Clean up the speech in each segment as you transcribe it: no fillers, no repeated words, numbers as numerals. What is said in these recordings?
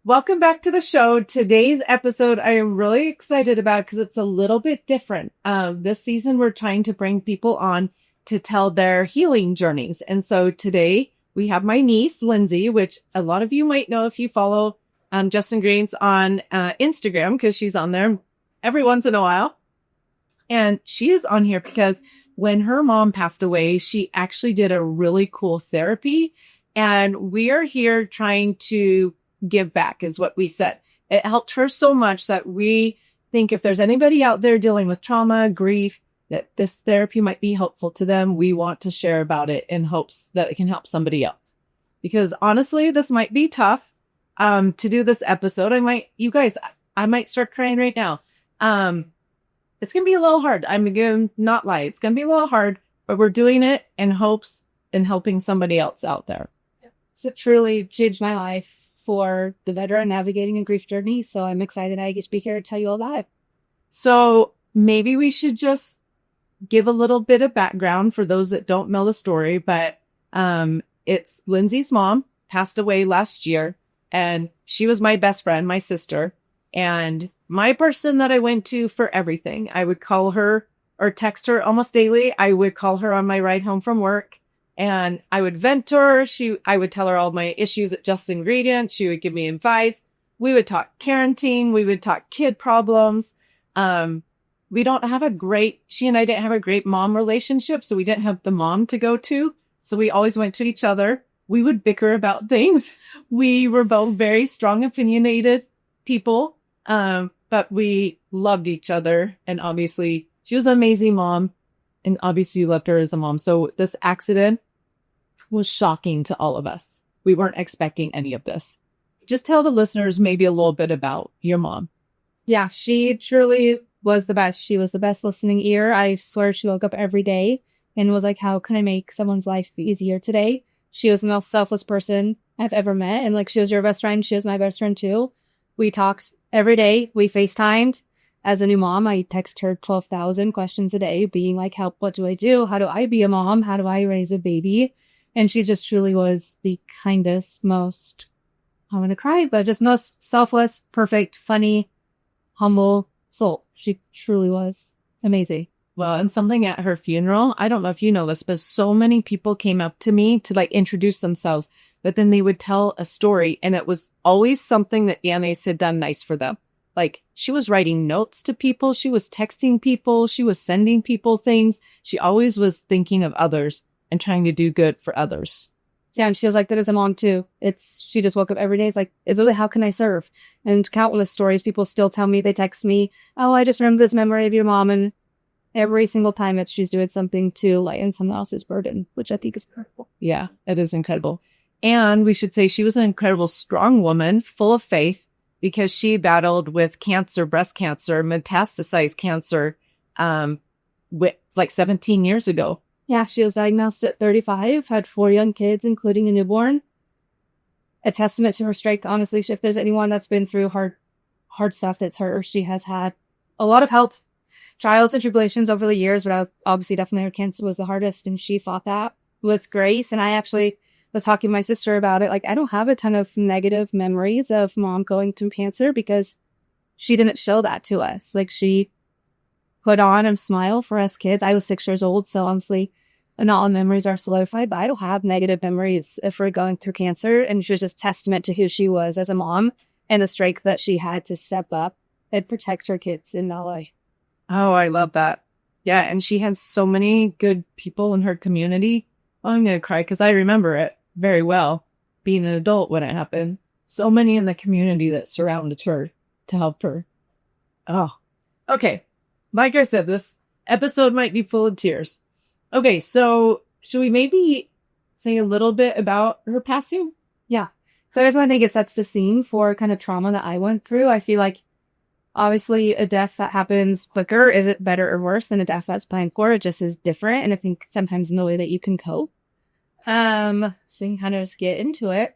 Welcome back to the show. Today's episode I am really excited about because it's a little bit different. This season, we're trying to bring people on to tell their healing journeys. And so today we have my niece, Lindsey, which a lot of you might know if you follow Justin Greens on Instagram because she's on there every once in a while. And she is on here because when her mom passed away, she actually did a really cool therapy. And we are here trying to give back is what we said. It helped her so much that we think if there's anybody out there dealing with trauma, grief, that this therapy might be helpful to them. We want to share about it in hopes that it can help somebody else. Because honestly, this might be tough to do this episode. I might start crying right now. It's going to be a little hard. I'm going to not lie. It's going to be a little hard, but we're doing it in hopes in helping somebody else out there. So it truly changed my life for the veteran navigating a grief journey. So I'm excited I get to be here to tell you all about it. So maybe we should just give a little bit of background for those that don't know the story, but it's Lindsey's mom passed away last year, and she was my best friend, my sister, and my person that I went to for everything. I would call her or text her almost daily. I would call her on my ride home from work. And I would vent to her. I would tell her all my issues at Just Ingredients. She would give me advice. We would talk parenting. We would talk kid problems. She and I didn't have a great mom relationship, so we didn't have the mom to go to. So we always went to each other. We would bicker about things. We were both very strong, opinionated people, but we loved each other. And obviously, she was an amazing mom. And obviously you loved her as a mom. So this accident was shocking to all of us. We weren't expecting any of this. Just tell the listeners maybe a little bit about your mom. Yeah, she truly was the best. She was the best listening ear. I swear she woke up every day and was like, how can I make someone's life easier today? She was the most selfless person I've ever met. And like, she was your best friend. She was my best friend too. We talked every day. We FaceTimed. As a new mom, I text her 12,000 questions a day, being like, help, what do I do? How do I be a mom? How do I raise a baby? And she just truly was the kindest, most, I'm going to cry, but just most selfless, perfect, funny, humble soul. She truly was amazing. Well, and something at her funeral, I don't know if you know this, but so many people came up to me to like introduce themselves, but then they would tell a story, and it was always something that Janice had done nice for them. Like, she was writing notes to people. She was texting people. She was sending people things. She always was thinking of others and trying to do good for others. Yeah, and she was like that as a mom too. She just woke up every day. It's like, it's really, how can I serve? And countless stories. People still tell me, they text me, oh, I just remember this memory of your mom. And every single time she's doing something to lighten someone else's burden, which I think is incredible. Yeah, it is incredible. And we should say she was an incredible, strong woman, full of faith, because she battled with cancer, breast cancer, metastasized cancer, like 17 years ago. Yeah, she was diagnosed at 35, had 4 young kids, including a newborn. A testament to her strength, honestly. If there's anyone that's been through hard stuff, that's her. She has had a lot of health trials and tribulations over the years, but obviously definitely her cancer was the hardest, and she fought that with grace. And I actually was talking to my sister about it. Like, I don't have a ton of negative memories of mom going through cancer because she didn't show that to us. Like, she put on a smile for us kids. I was 6 years old, so honestly, not all memories are solidified, but I don't have negative memories of her going through cancer. And she was just testament to who she was as a mom and the strength that she had to step up and protect her kids in LA. Oh, I love that. Yeah, and she had so many good people in her community. Oh, I'm going to cry because I remember it very well, being an adult when it happened. So many in the community that surrounded her to help her. Oh, okay. Like I said, this episode might be full of tears. Okay, so should we maybe say a little bit about her passing? Yeah. So I just want to think it sets the scene for kind of trauma that I went through. I feel like obviously a death that happens quicker isn't better or worse than a death that's planned for. It just is different. And I think sometimes in the way that you can cope. So you can kind of just get into it.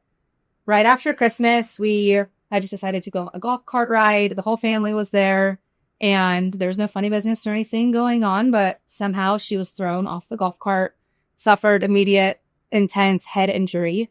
Right after Christmas, I just decided to go on a golf cart ride. The whole family was there, and there was no funny business or anything going on, but somehow she was thrown off the golf cart, suffered immediate, intense head injury,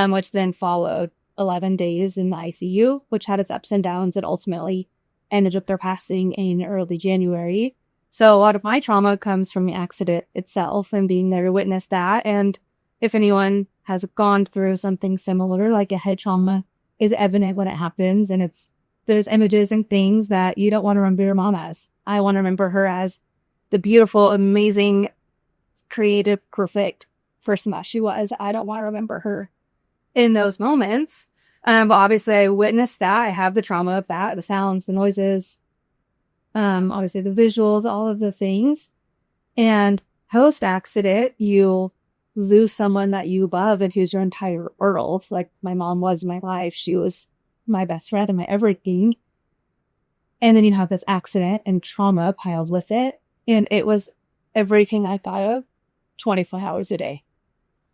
which then followed 11 days in the ICU, which had its ups and downs and ultimately ended up their passing in early January. So a lot of my trauma comes from the accident itself and being there to witness that. And if anyone has gone through something similar, like a head trauma is evident when it happens. And there's images and things that you don't want to remember your mom as. I want to remember her as the beautiful, amazing, creative, perfect person that she was. I don't want to remember her in those moments. But obviously I witnessed that. I have the trauma of that, the sounds, the noises, obviously the visuals, all of the things. And post-accident, you lose someone that you love and who's your entire world. Like my mom was my life. She was my best friend and my everything. And then you have this accident and trauma piled with it. And it was everything I thought of 24 hours a day.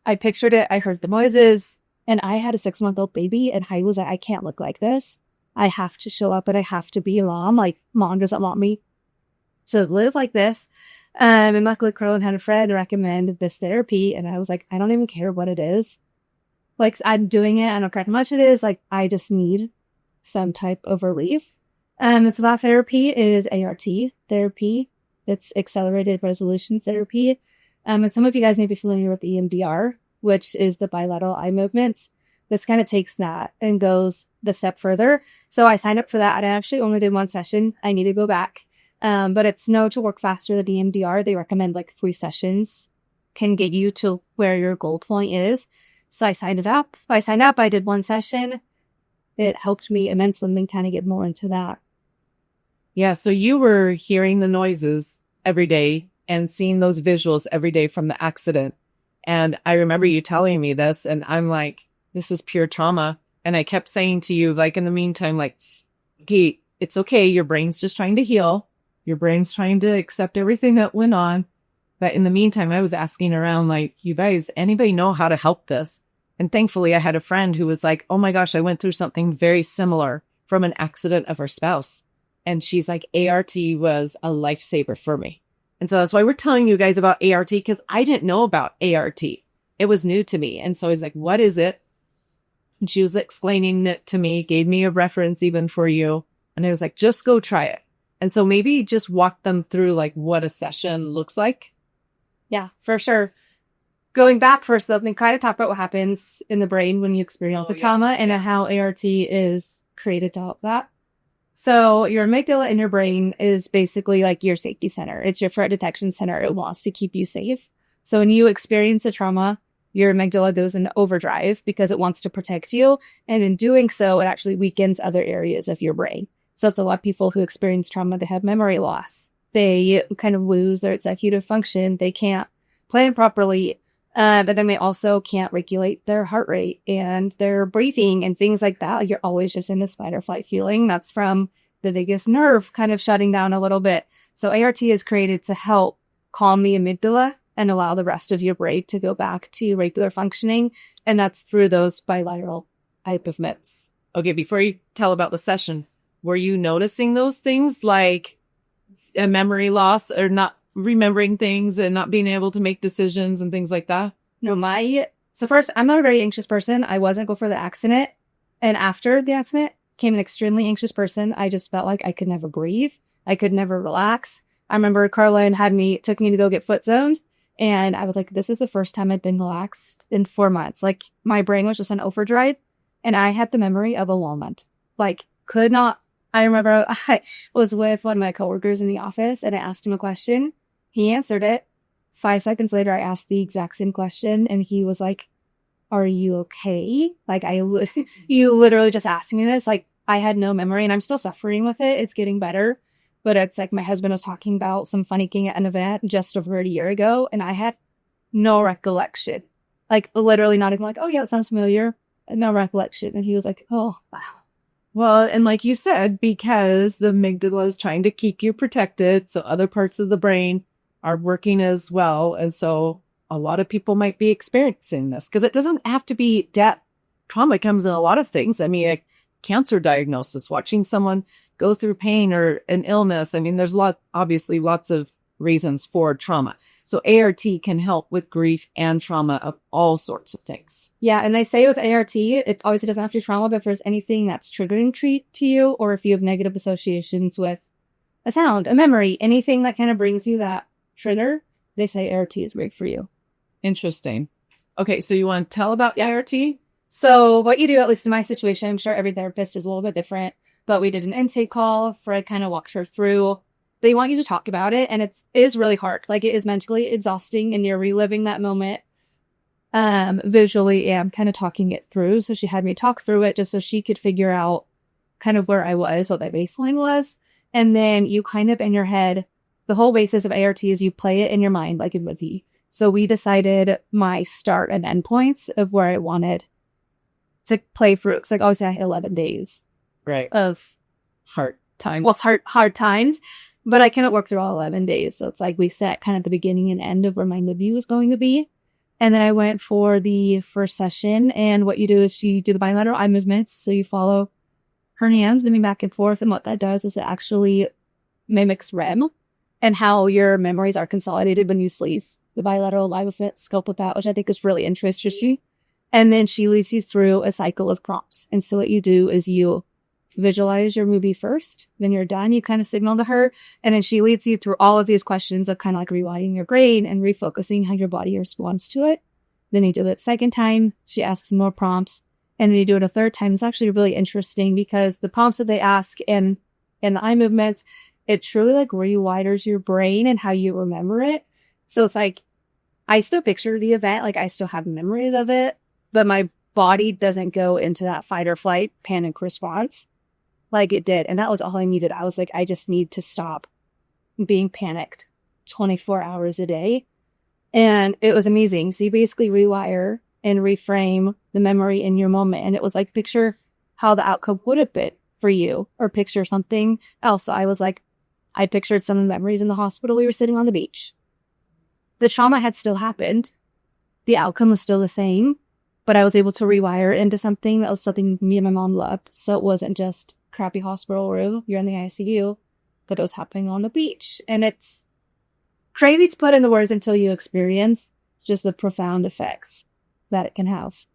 I pictured it. I heard the noises. And I had a 6-month-old baby, and I was like, I can't look like this. I have to show up, and I have to be a mom. Like, mom doesn't want me to live like this. And luckily, Carlin had a friend recommend this therapy, and I was like, I don't even care what it is. Like, I'm doing it. I don't care how much it is. Like, I just need some type of relief. So that therapy is ART therapy. It's accelerated resolution therapy. And some of you guys may be familiar with EMDR, which is the bilateral eye movements. This kind of takes that and goes the step further. So I signed up for that. And I actually only did one session. I need to go back. But it's known to work faster than EMDR. They recommend like 3 sessions can get you to where your goal point is. So I signed up. I did 1 session. It helped me immensely and kind of get more into that. Yeah. So you were hearing the noises every day and seeing those visuals every day from the accident. And I remember you telling me this, and I'm like, this is pure trauma. And I kept saying to you, like, in the meantime, like, okay, it's okay. Your brain's just trying to heal. Your brain's trying to accept everything that went on. But in the meantime, I was asking around, like, you guys, anybody know how to help this? And thankfully, I had a friend who was like, oh my gosh, I went through something very similar from an accident of her spouse. And she's like, ART was a lifesaver for me. And so that's why we're telling you guys about ART, because I didn't know about ART. It was new to me. And so I was like, what is it? And she was explaining it to me, gave me a reference even for you. And I was like, just go try it. And so maybe just walk them through like what a session looks like. Yeah, for sure. Going back first, though, and kind of talk about what happens in the brain when you experience a trauma and how ART is created to help that. So your amygdala in your brain is basically like your safety center. It's your threat detection center. It wants to keep you safe. So when you experience a trauma, your amygdala goes into overdrive because it wants to protect you. And in doing so, it actually weakens other areas of your brain. So it's a lot of people who experience trauma, they have memory loss. They kind of lose their executive function. They can't plan properly. But then they also can't regulate their heart rate and their breathing and things like that. You're always just in this fight or flight feeling. That's from the vagus nerve kind of shutting down a little bit. So ART is created to help calm the amygdala and allow the rest of your brain to go back to regular functioning. And that's through those bilateral eye movements. Okay, before you tell about the session, were you noticing those things like a memory loss or not remembering things and not being able to make decisions and things like that? No, so first, I'm not a very anxious person. I wasn't before the accident. And after the accident, became an extremely anxious person. I just felt like I could never breathe. I could never relax. I remember Carlin took me to go get foot zoned. And I was like, this is the first time I've been relaxed in 4 months. Like my brain was just on overdrive. And I had the memory of a walnut. Like could not. I remember I was with one of my coworkers in the office and I asked him a question. He answered it. 5 seconds later, I asked the exact same question and he was like, are you okay? Like you literally just asked me this. Like I had no memory and I'm still suffering with it. It's getting better. But it's like my husband was talking about some funny thing at an event just over a year ago. And I had no recollection. Like literally not even like, oh yeah, it sounds familiar. No recollection. And he was like, oh, wow. Well, and like you said, because the amygdala is trying to keep you protected, so other parts of the brain are working as well. And so a lot of people might be experiencing this because it doesn't have to be death. Trauma comes in a lot of things. I mean, a cancer diagnosis, watching someone go through pain or an illness. I mean, there's obviously lots of reasons for trauma. So ART can help with grief and trauma of all sorts of things. Yeah, and they say with ART, it obviously doesn't have to be trauma, but if there's anything that's triggering to you, or if you have negative associations with a sound, a memory, anything that kind of brings you that trigger, they say ART is great for you. Interesting. Okay, so you want to tell about ART? So what you do, at least in my situation, I'm sure every therapist is a little bit different, but we did an intake call. Fred kind of walked her through. They want you to talk about it, and it is really hard. Like, it is mentally exhausting, and you're reliving that moment visually and kind of talking it through. So she had me talk through it just so she could figure out kind of where I was, what my baseline was. And then you kind of in your head, the whole basis of ART is you play it in your mind like a movie. So we decided my start and end points of where I wanted to play through. Because like obviously I had 11 days of hard times. Well, hard times, but I cannot work through all 11 days. So it's like we set kind of the beginning and end of where my movie was going to be. And then I went for the first session. And what you do is you do the bilateral eye movements. So you follow her hands moving back and forth. And what that does is it actually mimics REM and how your memories are consolidated when you sleep. The bilateral eye movements scope with that, which I think is really interesting. And then she leads you through a cycle of prompts. And so what you do is you visualize your movie first. Then you're done. You kind of signal to her. And then she leads you through all of these questions of kind of like rewinding your brain and refocusing how your body responds to it. Then you do it a second time. She asks more prompts. And then you do it a third time. It's actually really interesting because the prompts that they ask and the eye movements, it truly like rewires your brain and how you remember it. So it's like, I still picture the event, like I still have memories of it, but my body doesn't go into that fight or flight panic response like it did. And that was all I needed. I was like, I just need to stop being panicked 24 hours a day. And it was amazing. So you basically rewire and reframe the memory in your moment. And it was like, picture how the outcome would have been for you, or picture something else. So I was like, I pictured some memories in the hospital. We were sitting on the beach. The trauma had still happened. The outcome was still the same, but I was able to rewire it into something that was something me and my mom loved. So it wasn't just crappy hospital room, you're in the ICU, that it was happening on the beach. And it's crazy to put into words until you experience just the profound effects that it can have.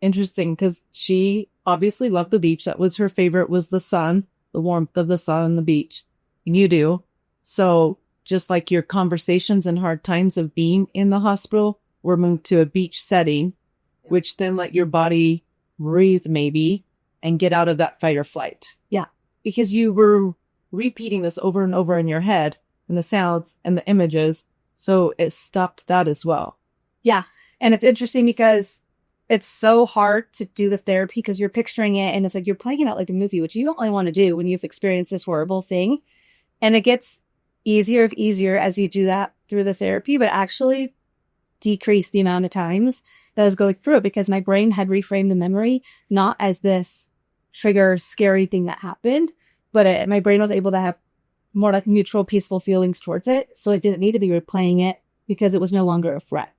Interesting, because she obviously loved the beach. That was her favorite, was the sun, the warmth of the sun on the beach. And you do. So just like your conversations and hard times of being in the hospital were moved to a beach setting, which then let your body breathe maybe and get out of that fight or flight. Yeah. Because you were repeating this over and over in your head and the sounds and the images. So it stopped that as well. Yeah. And it's interesting because it's so hard to do the therapy because you're picturing it and it's like you're playing it out like a movie, which you don't really want to do when you've experienced this horrible thing. And it gets easier as you do that through the therapy, but actually decrease the amount of times that I was going through it because my brain had reframed the memory, not as this trigger scary thing that happened, but my brain was able to have more like neutral, peaceful feelings towards it. So it didn't need to be replaying it because it was no longer a threat.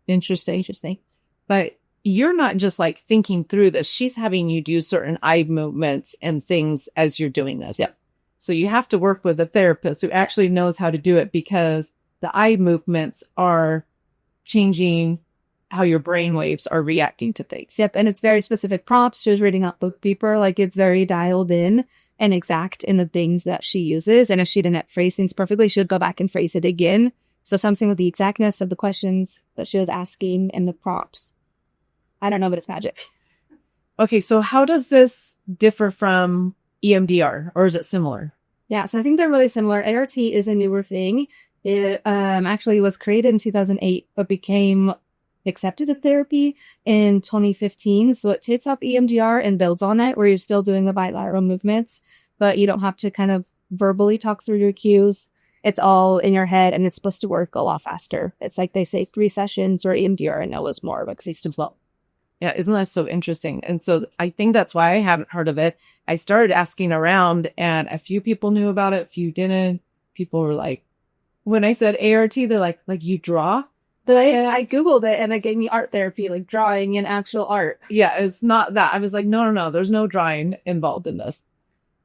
Interesting. But you're not just like thinking through this. She's having you do certain eye movements and things as you're doing this. Yep. So you have to work with a therapist who actually knows how to do it because the eye movements are changing how your brain waves are reacting to things. Yep. And it's very specific prompts. She was reading up book paper. Like it's very dialed in and exact in the things that she uses. And if she didn't phrase things perfectly, she would go back and phrase it again. So something with the exactness of the questions that she was asking and the prompts. I don't know, but it's magic. Okay. So how does this differ from EMDR, or is it similar? Yeah, so I think they're really similar. ART is a newer thing. It actually was created in 2008, but became accepted as therapy in 2015. So it takes up EMDR and builds on it, where you're still doing the bilateral movements, but you don't have to kind of verbally talk through your cues. It's all in your head, and it's supposed to work a lot faster. It's like they say 3 sessions, or EMDR, I know is more, because it's to 12. Yeah, isn't that so interesting? And so I think that's why I haven't heard of it. I started asking around, and a few people knew about it, a few didn't. People were like, when I said ART, they're like you draw? I Googled it, and it gave me art therapy, like drawing and actual art. Yeah, it's not that. I was like, no, there's no drawing involved in this.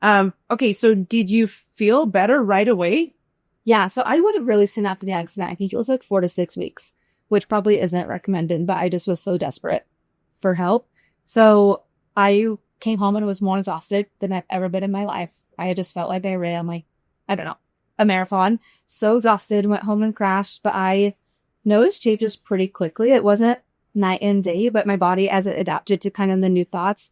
Okay, so did you feel better right away? Yeah, so I wouldn't really seen after the accident. I think it was like 4 to 6 weeks, which probably isn't recommended, but I just was so desperate for help. So I came home and was more exhausted than I've ever been in my life. I had just felt like I ran like, I don't know, a marathon. So exhausted, went home and crashed, but I noticed changes pretty quickly. It wasn't night and day, but my body, as it adapted to kind of the new thoughts,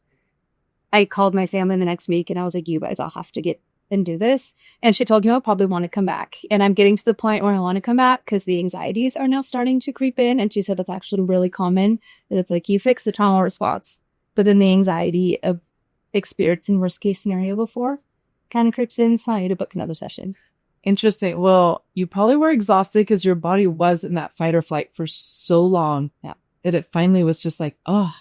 I called my family the next week and I was like, you guys all have to get and do this. And she told me I'll probably want to come back. And I'm getting to the point where I want to come back because the anxieties are now starting to creep in. And she said that's actually really common. It's like you fix the trauma response, but then the anxiety of experiencing worst case scenario before kind of creeps in. So I need to book another session. Interesting. Well, you probably were exhausted because your body was in that fight or flight for so long. Yeah. That it finally was just like, oh,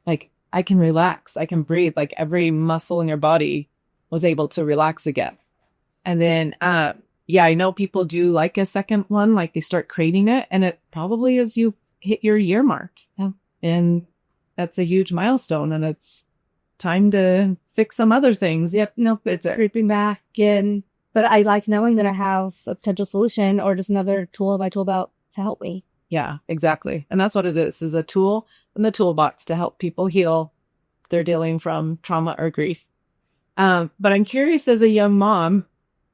like I can relax. I can breathe. Like every muscle in your body was able to relax again. And then, yeah, I know people do like a second one, like they start craving it. And it probably is you hit your year mark. Yeah. And that's a huge milestone. And it's time to fix some other things. Yep. Nope. It's creeping back in. But I like knowing that I have a potential solution or just another tool in my tool belt to help me. Yeah, exactly. And that's what it is a tool in the toolbox to help people heal if they're dealing from trauma or grief. But I'm curious as a young mom,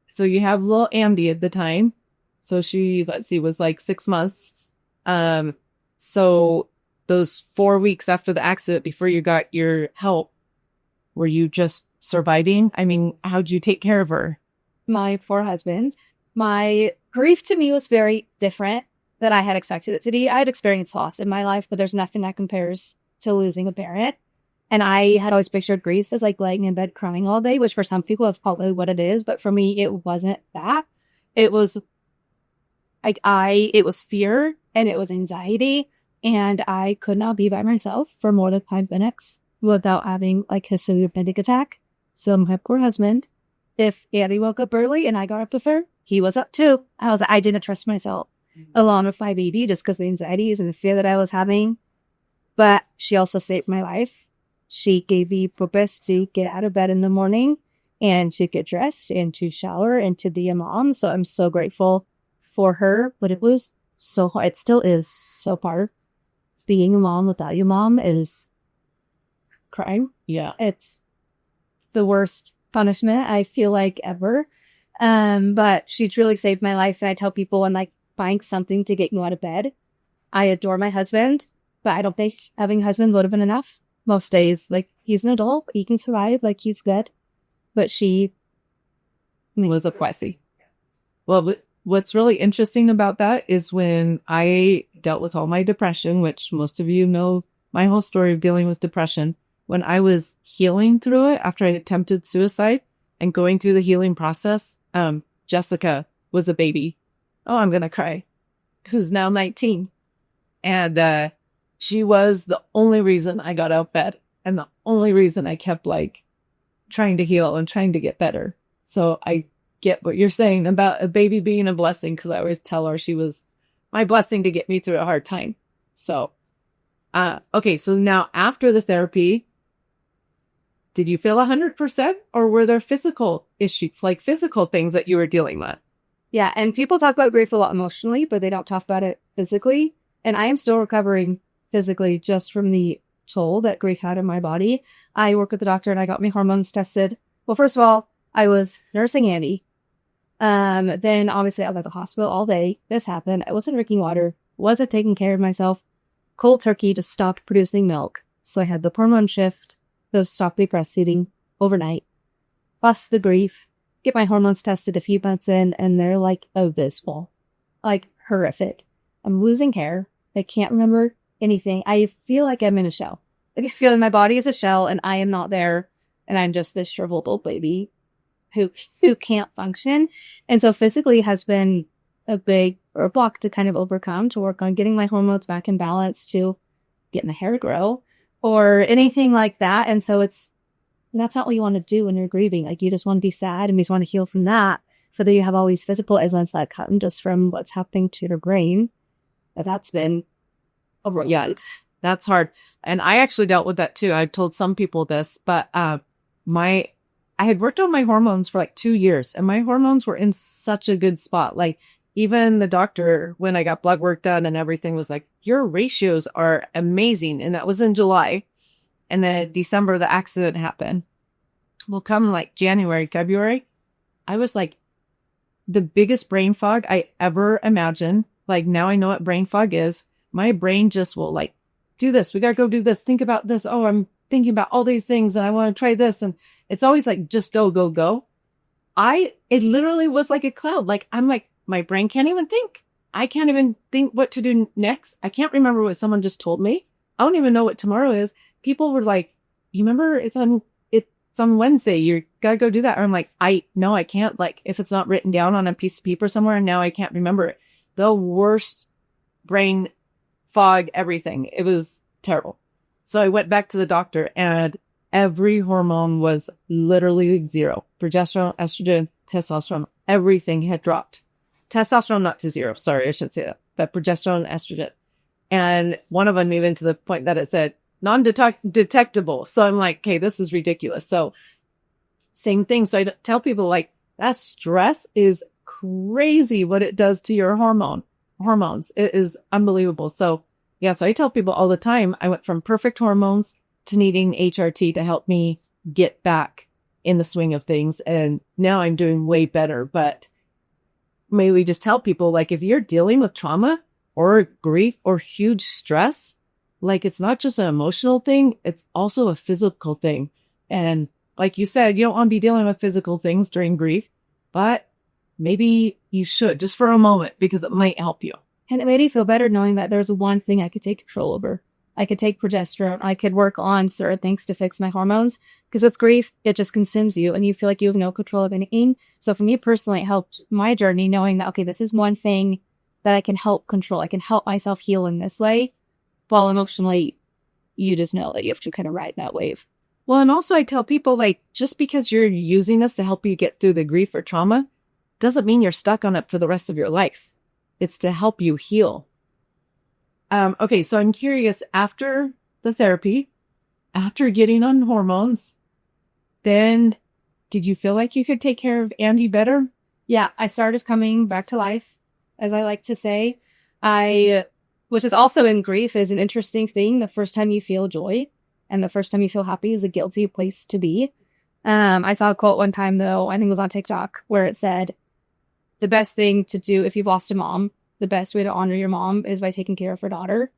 so you have little Andy at the time. So she, let's see, was like 6 months. So those 4 weeks after the accident, before you got your help, were you just surviving? I mean, how'd you take care of her? My poor husband. My grief to me was very different than I had expected it to be. I had experienced loss in my life, but there's nothing that compares to losing a parent. And I had always pictured grief as like laying in bed crying all day, which for some people is probably what it is. But for me, it wasn't that. It was like it was fear and it was anxiety. And I could not be by myself for more than 5 minutes without having like a severe panic attack. So my poor husband, if Annie woke up early and I got up with her, he was up too. I didn't trust myself along with my baby just because the anxieties and the fear that I was having. But she also saved my life. She gave me purpose to get out of bed in the morning and to get dressed and to shower and to be a mom. So I'm so grateful for her. But it was so hard. It still is so hard. Being a mom without your mom is crying. Yeah. It's the worst punishment I feel like ever. But she truly saved my life. And I tell people when like find something to get you out of bed. I adore my husband, but I don't think having a husband would have been enough. Most days, like he's an adult, he can survive, like he's good. But she was a Kwesi. Well, what's really interesting about that is when I dealt with all my depression, which most of you know my whole story of dealing with depression, when I was healing through it after I attempted suicide and going through the healing process, Jessica was a baby. Oh, I'm going to cry. Who's now 19. And she was the only reason I got out of bed and the only reason I kept like trying to heal and trying to get better. So I get what you're saying about a baby being a blessing, because I always tell her she was my blessing to get me through a hard time. So, okay. So now after the therapy, did you feel 100% or were there physical issues, like physical things that you were dealing with? Yeah. And people talk about grief a lot emotionally, but they don't talk about it physically. And I am still recovering physically just from the toll that grief had in my body. I work with the doctor and I got my hormones tested. Well, first of all, I was nursing Andy. Then obviously I was at the hospital all day. This happened. I wasn't drinking water, wasn't taking care of myself. Cold turkey just stopped producing milk. So I had the hormone shift, the stop the breastfeeding overnight, plus the grief, get my hormones tested a few months in, and they're like abysmal, like horrific. I'm losing hair. I can't remember anything. I feel like I'm in a shell. I feel like my body is a shell and I am not there. And I'm just this shriveled old baby who can't function. And so physically has been a big roadblock to kind of overcome, to work on getting my hormones back in balance, to getting the hair grow or anything like that. And so that's not what you want to do when you're grieving. Like you just want to be sad and you just want to heal from that. So that you have all these physical ailments that come just from what's happening to your brain. That's been over. Yeah, that's hard. And I actually dealt with that too. I've told some people this, but my I had worked on my hormones for like 2 years, and my hormones were in such a good spot. Like, even the doctor, when I got blood work done and everything, was like, your ratios are amazing. And that was in July. And then December, the accident happened. Well, come like January, February, I was like the biggest brain fog I ever imagined. Like, now I know what brain fog is. My brain just will like, do this. We got to go do this. Think about this. Oh, I'm thinking about all these things and I want to try this. And it's always like, just go, go, go. It literally was like a cloud. Like, I'm like, my brain can't even think. I can't even think what to do next. I can't remember what someone just told me. I don't even know what tomorrow is. People were like, you remember it's on Wednesday. You got to go do that. Or I'm like, no, I can't. Like, if it's not written down on a piece of paper somewhere, and now I can't remember it. The worst brain fog, everything. It was terrible. So I went back to the doctor and every hormone was literally zero. Progesterone, estrogen, testosterone, everything had dropped. Testosterone not to zero. Sorry, I shouldn't say that. But progesterone, estrogen. And one of them even to the point that it said non-detectable. So I'm like, okay, this is ridiculous. So same thing. So I tell people like, that stress is crazy what it does to your hormones. It is unbelievable. So yeah, so I tell people all the time, I went from perfect hormones to needing HRT to help me get back in the swing of things. And now I'm doing way better. But may we just tell people, like, if you're dealing with trauma or grief or huge stress, like, it's not just an emotional thing, it's also a physical thing. And like you said, you don't want to be dealing with physical things during grief, but maybe you should just for a moment because it might help you. And it made me feel better knowing that there's one thing I could take control over. I could take progesterone. I could work on certain things to fix my hormones. Because with grief, it just consumes you and you feel like you have no control of anything. So for me personally, it helped my journey knowing that, okay, this is one thing that I can help control. I can help myself heal in this way. While emotionally, you just know that you have to kind of ride that wave. Well, and also I tell people, like, just because you're using this to help you get through the grief or trauma doesn't mean you're stuck on it for the rest of your life. It's to help you heal. Okay, so I'm curious, after the therapy, after getting on hormones, then did you feel like you could take care of Andy better? Yeah, I started coming back to life, as I like to say. Which is also in grief is an interesting thing. The first time you feel joy and the first time you feel happy is a guilty place to be. I saw a quote one time, though, I think it was on TikTok, where it said, the best thing to do if you've lost a mom, the best way to honor your mom is by taking care of her daughter.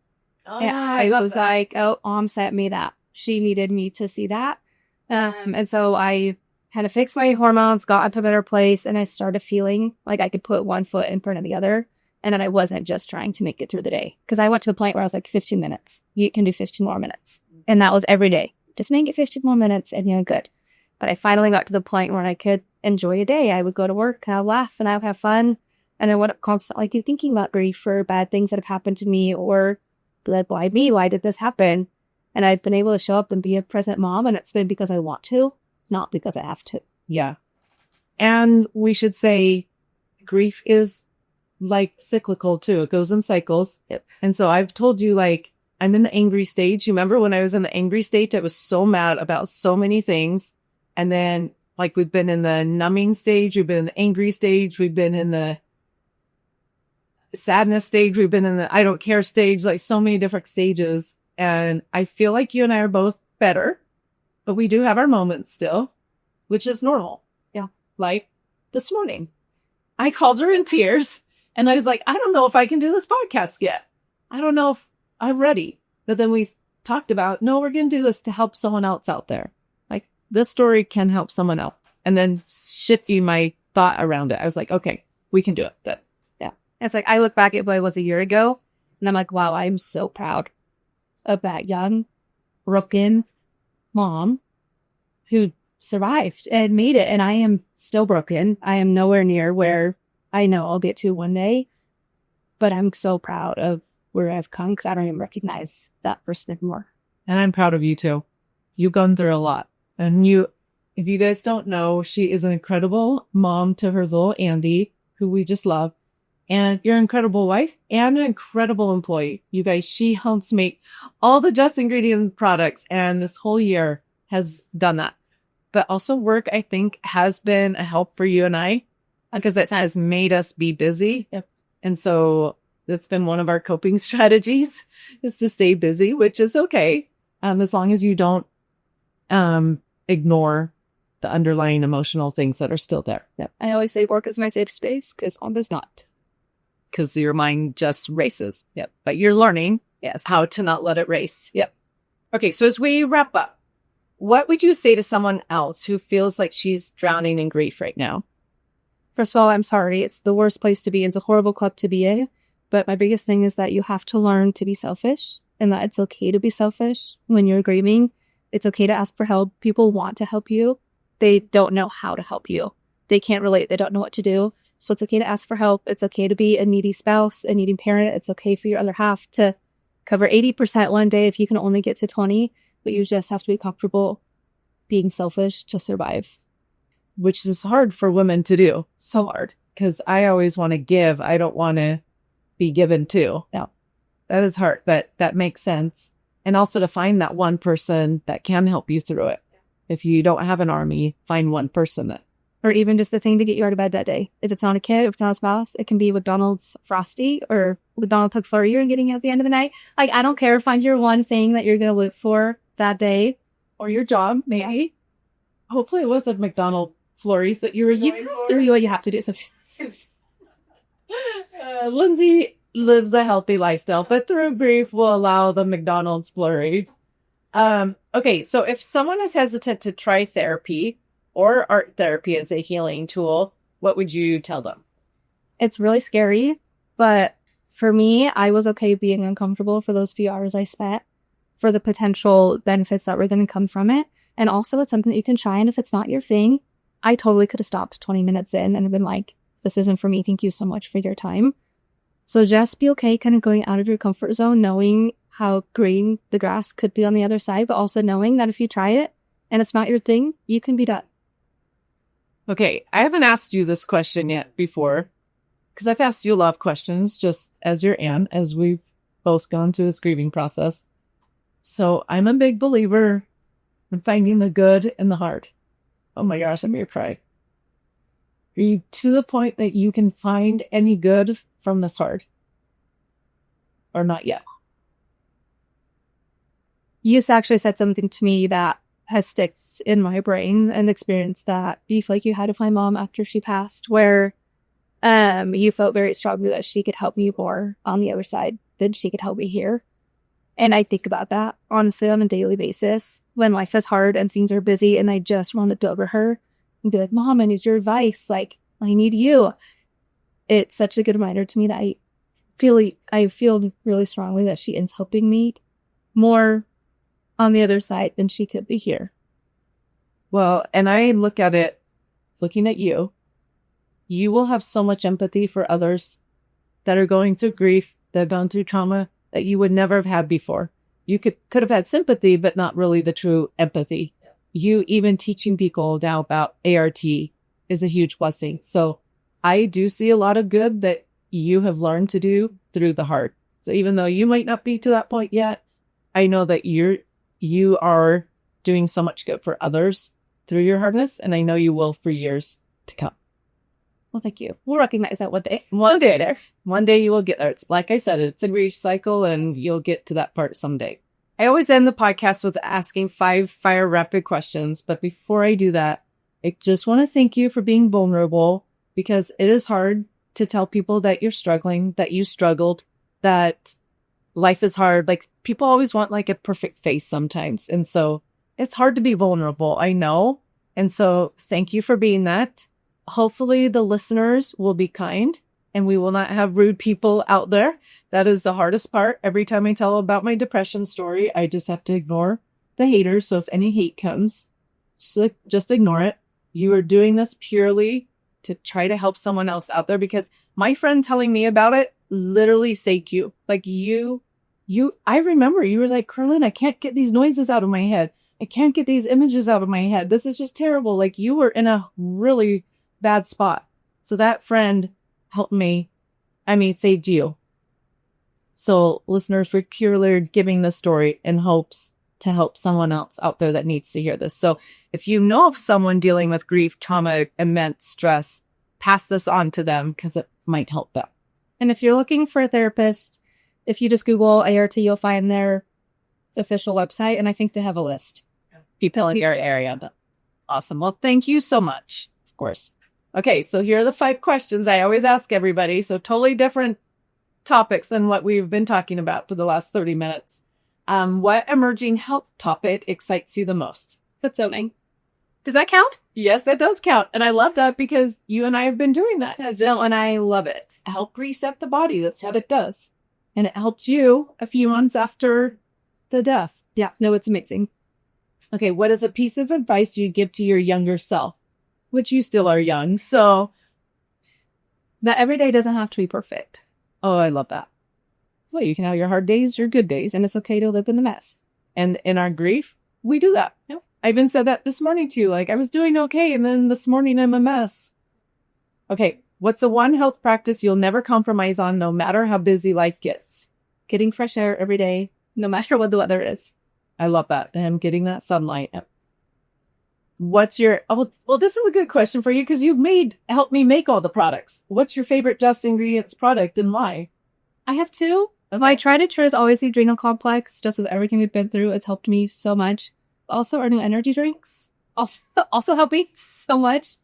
Oh, and I was like, oh, mom sent me that. She needed me to see that. And so I kind of fixed my hormones, got up a better place, and I started feeling like I could put one foot in front of the other. And that I wasn't just trying to make it through the day. Because I went to the point where I was like, 15 minutes. You can do 15 more minutes. And that was every day. Just make it 15 more minutes and you're good. But I finally got to the point where I could enjoy a day. I would go to work, I'd laugh, and I would have fun. And I wouldn't constantly be thinking about grief or bad things that have happened to me or like, why me? Why did this happen? And I've been able to show up and be a present mom. And it's been because I want to, not because I have to. Yeah. And we should say grief is like cyclical too. It goes in cycles. Yep. And so I've told you, like, I'm in the angry stage. You remember when I was in the angry stage, I was so mad about so many things. And then like we've been in the numbing stage, we've been in the angry stage, we've been in the sadness stage, we've been in the I don't care stage, like so many different stages. And I feel like you and I are both better, but we do have our moments still, which is normal. Yeah. Like this morning, I called her in tears. And I was like, I don't know if I can do this podcast yet. I don't know if I'm ready. But then we talked about, no, we're going to do this to help someone else out there. Like, this story can help someone else. And then shifting my thought around it. I was like, okay, we can do it. But yeah. It's like, I look back at what it was a year ago, and I'm like, wow, I'm so proud of that young, broken mom who survived and made it. And I am still broken. I am nowhere near where I know I'll get to one day, but I'm so proud of where I've come because I don't even recognize that person anymore. And I'm proud of you too. You've gone through a lot. And if you guys don't know, she is an incredible mom to her little Andy, who we just love. And you're an incredible wife and an incredible employee. You guys, she helps make all the Just Ingredient products. And this whole year has done that. but also work, I think, has been a help for you and I because it has made us be busy. Yep. And so that's been one of our coping strategies is to stay busy, which is okay. As long as you don't ignore the underlying emotional things that are still there. Yep. I always say work is my safe space because home is not. Because your mind just races. Yep. But you're learning Yes. how to not let it race. Yep. Okay, so as we wrap up, what would you say to someone else who feels like she's drowning in grief right now? First of all, I'm sorry. It's the worst place to be. It's a horrible club to be in. But my biggest thing is that you have to learn to be selfish and that it's okay to be selfish when you're grieving. It's okay to ask for help. People want to help you. They don't know how to help you. They can't relate. They don't know what to do. So it's okay to ask for help. It's okay to be a needy spouse, a needy parent. It's okay for your other half to cover 80% one day if you can only get to 20, but you just have to be comfortable being selfish to survive. Which is hard for women to do. So hard. Because I always want to give. I don't want to be given to. No. That is hard, but that makes sense. And also to find that one person that can help you through it. If you don't have an army, find one person that. Or even just the thing to get you out of bed that day. If it's not a kid, if it's not a spouse, it can be McDonald's Frosty or McDonald's McFlurry you're getting at the end of the night. Like, I don't care. Find your one thing that you're going to live for that day. Or your job, maybe. Hopefully it wasn't McDonald's flurries that you were going for. You have to do sometimes. Lindsey lives a healthy lifestyle, but through grief will allow the McDonald's flurries. Okay, so if someone is hesitant to try therapy or art therapy as a healing tool, what would you tell them? It's really scary, but for me, I was okay being uncomfortable for those few hours I spent for the potential benefits that were going to come from it. And also, it's something that you can try. And if it's not your thing, I totally could have stopped 20 minutes in and been like, this isn't for me. Thank you so much for your time. So just be okay kind of going out of your comfort zone, knowing how green the grass could be on the other side, but also knowing that if you try it and it's not your thing, you can be done. Okay, I haven't asked you this question yet before, because I've asked you a lot of questions just as your aunt, as we've both gone through this grieving process. So I'm a big believer in finding the good in the hard. Oh my gosh, I'm going to cry. Are you to the point that you can find any good from this hard? Or not yet? You actually said something to me that has stuck in my brain, an experience that you feel like you had with my mom after she passed, where you felt very strongly that she could help me more on the other side than she could help me here. And I think about that, honestly, on a daily basis when life is hard and things are busy and I just want to deliver her and be like, Mom, I need your advice. Like, I need you. It's such a good reminder to me that I feel really strongly that she is helping me more on the other side than she could be here. Well, and I look at it, looking at you will have so much empathy for others that are going through grief, that have gone through trauma that you would never have had before. You could have had sympathy, but not really the true empathy. Yeah. You even teaching people now about ART is a huge blessing. So I do see a lot of good that you have learned to do through the hard. So even though you might not be to that point yet, I know that you are doing so much good for others through your hardness, and I know you will for years to come. Well, thank you. We'll recognize that one day. One day there. One day you will get there. It's like I said, it's a grief cycle, and you'll get to that part someday. I always end the podcast with asking 5 fire rapid questions, but before I do that, I just want to thank you for being vulnerable, because it is hard to tell people that you're struggling, that you struggled, that life is hard. Like, people always want like a perfect face sometimes. And so it's hard to be vulnerable. I know. And so thank you for being that. Hopefully the listeners will be kind and we will not have rude people out there. That is the hardest part. Every time I tell about my depression story, I just have to ignore the haters. So if any hate comes, just ignore it. You are doing this purely to try to help someone else out there, because my friend telling me about it literally saved you. Like I remember you were like, Carlin, I can't get these noises out of my head. I can't get these images out of my head. This is just terrible. Like, you were in a really bad spot. So that friend helped me. Saved you. So listeners, we're purely giving this story in hopes to help someone else out there that needs to hear this. So if you know of someone dealing with grief, trauma, immense stress, pass this on to them because it might help them. And if you're looking for a therapist, if you just Google ART, you'll find their official website, and I think they have a list. People in your area. Awesome. Well, thank you so much. Of course. Okay, so here are the 5 questions I always ask everybody. So totally different topics than what we've been talking about for the last 30 minutes. What emerging health topic excites you the most? Foot zoning. Does that count? Yes, that does count. And I love that because you and I have been doing that. And I love it. Help reset the body. That's what it does. And it helped you a few months after the death. Yeah, no, it's amazing. Okay, what is a piece of advice you give to your younger self? Which you still are young, so. That every day doesn't have to be perfect. Oh, I love that. Well, you can have your hard days, your good days, and it's okay to live in the mess. And in our grief, we do that. Yep. I even said that this morning too. Like, I was doing okay, and then this morning I'm a mess. Okay, what's the one health practice you'll never compromise on no matter how busy life gets? Getting fresh air every day, no matter what the weather is. I love that. And getting that sunlight. What's your, oh, well, this is a good question for you because you've helped me make all the products. What's your favorite Just Ingredients product and why? I have 2. My tried and true is always the adrenal complex. Just with everything we've been through, it's helped me so much. Also, our new energy drinks also help me so much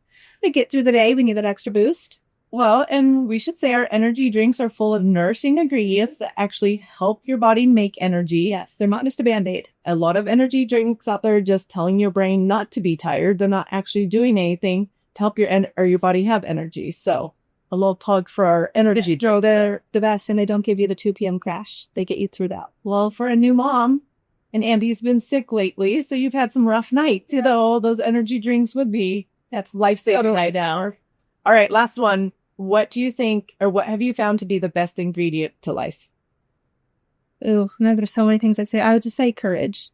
to get through the day. We need that extra boost. Well, and we should say our energy drinks are full of nourishing ingredients that actually help your body make energy. Yes, they're not just a Band-Aid. A lot of energy drinks out there are just telling your brain not to be tired. They're not actually doing anything to help your body have energy. So a little plug for our energy drinks. They're the best, and they don't give you the 2 p.m. crash. They get you through that. Well, for a new mom, and Andy's been sick lately, so you've had some rough nights. Yeah. So those energy drinks would be, that's life-saving right now. All right, last one. What do you think, or what have you found to be the best ingredient to life? Oh, no, there's so many things I'd say. I would just say courage.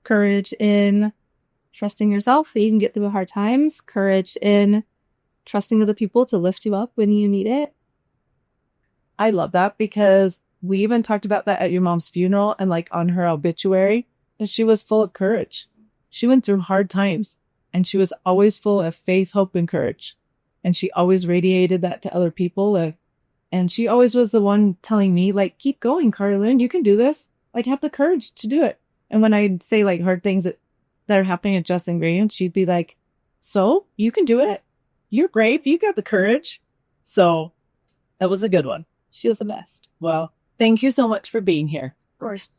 Courage in trusting yourself that you can get through hard times. Courage in trusting other people to lift you up when you need it. I love that because we even talked about that at your mom's funeral and like on her obituary, that she was full of courage. She went through hard times and she was always full of faith, hope, and courage. And she always radiated that to other people. And she always was the one telling me, like, keep going, Carlin, you can do this. Like, have the courage to do it. And when I'd say, like, hard things that are happening at Just Ingredients, she'd be like, so, you can do it. You're brave. You got the courage. So, that was a good one. She was the best. Well, thank you so much for being here. Of course.